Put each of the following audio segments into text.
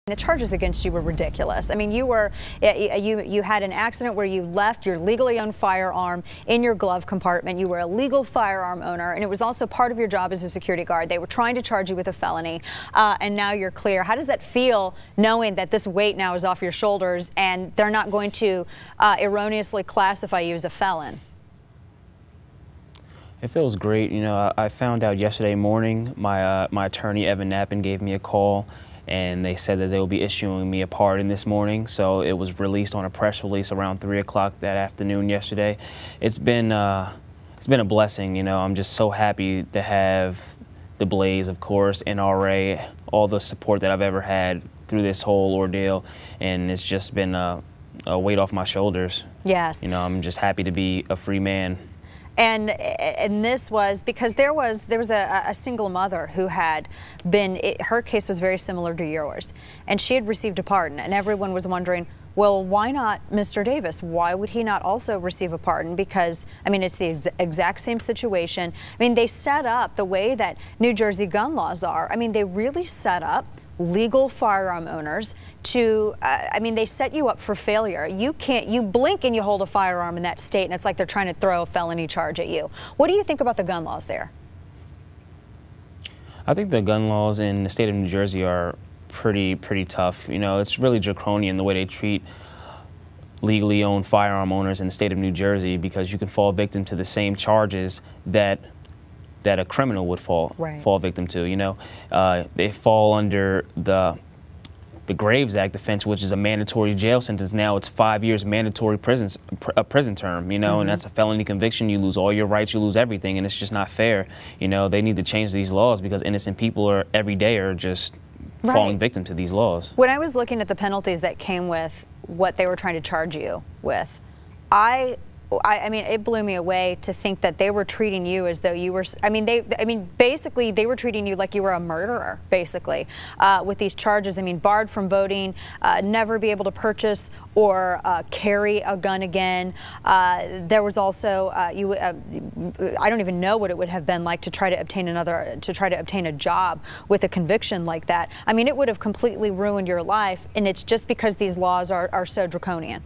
The charges against you were ridiculous. I mean, you had an accident where you left your legally owned firearm in your glove compartment. You were a legal firearm owner, and it was also part of your job as a security guard. They were trying to charge you with a felony, and now you're clear. How does that feel, knowing that this weight now is off your shoulders and they're not going to erroneously classify you as a felon? It feels great. You know, I found out yesterday morning. My attorney, Evan Knappen, gave me a call, and they said that they will be issuing me a pardon this morning. So it was released on a press release around 3 o'clock that afternoon yesterday. It's been a blessing. You know, I'm just so happy to have TheBlaze, of course, NRA, all the support that I've ever had through this whole ordeal, and it's just been a weight off my shoulders. Yes. You know, I'm just happy to be a free man. And this was because there was a single mother who had been, her case was very similar to yours, and she had received a pardon, and everyone was wondering, well, why not Mr. Davis? Why would he not also receive a pardon? Because, I mean, it's the exact same situation. I mean, they set up the way that New Jersey gun laws are. I mean, they really set up legal firearm owners to, I mean, they set you up for failure. You blink and you hold a firearm in that state, and it's like they're trying to throw a felony charge at you. What do you think about the gun laws there? I think the gun laws in the state of New Jersey are pretty tough. You know, it's really draconian the way they treat legally owned firearm owners in the state of New Jersey, because you can fall victim to the same charges that a criminal would fall victim to. You know, they fall under the Graves Act offense, which is a mandatory jail sentence. Now it's 5 years mandatory prison term. You know, and that's a felony conviction. You lose all your rights, you lose everything, and it's just not fair. You know, they need to change these laws, because innocent people every day are just falling victim to these laws. When I was looking at the penalties that came with what they were trying to charge you with, I mean, it blew me away to think that they were treating you as though you were, I mean, basically they were treating you like you were a murderer, basically, with these charges. I mean, barred from voting, never be able to purchase or carry a gun again. There was also, I don't even know what it would have been like to try to obtain a job with a conviction like that. I mean, it would have completely ruined your life, and it's just because these laws are so draconian.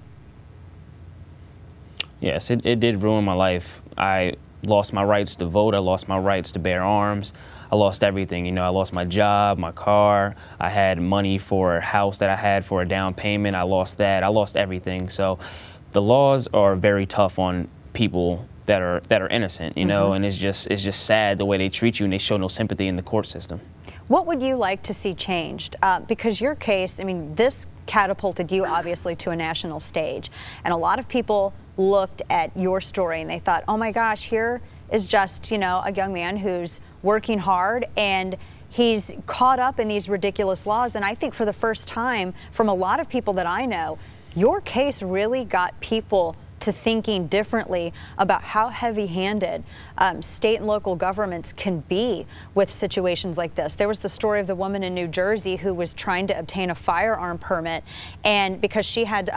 Yes, it did ruin my life. I lost my rights to vote. I lost my rights to bear arms. I lost everything. You know, I lost my job, my car. I had money for a house that I had for a down payment. I lost that. I lost everything. So the laws are very tough on people that are innocent, you know, and it's just sad the way they treat you, and they show no sympathy in the court system. What would you like to see changed? Because your case, I mean, this catapulted you obviously to a national stage, and a lot of people looked at your story and they thought, oh my gosh, here is just, you know, a young man who's working hard and he's caught up in these ridiculous laws. And I think for the first time, from a lot of people that I know, your case really got people to thinking differently about how heavy-handed state and local governments can be with situations like this. There was the story of the woman in New Jersey who was trying to obtain a firearm permit, and because she had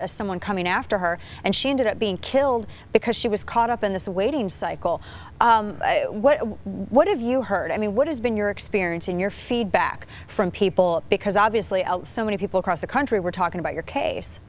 someone coming after her, and she ended up being killed because she was caught up in this waiting cycle. What have you heard? I mean, what has been your experience and your feedback from people? Because obviously so many people across the country were talking about your case.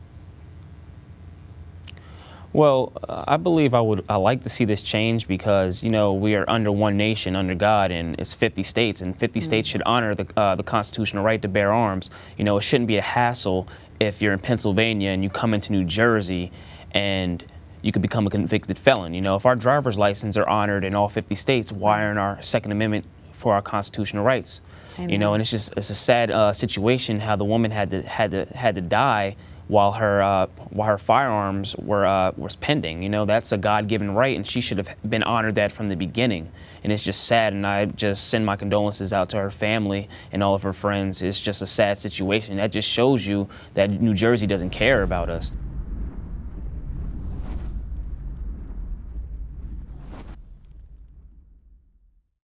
Well, I believe I like to see this change, because, you know, we are under one nation, under God, and it's 50 states, and 50 states should honor the constitutional right to bear arms. You know, it shouldn't be a hassle if you're in Pennsylvania and you come into New Jersey and you could become a convicted felon. You know, if our driver's license are honored in all 50 states, why aren't our Second Amendment for our constitutional rights? Amen. You know, and it's a sad situation how the woman had to die while her firearms was pending. You know, that's a God-given right, and she should have been honored that from the beginning. And it's just sad, and I just send my condolences out to her family and all of her friends. It's just a sad situation. That just shows you that New Jersey doesn't care about us.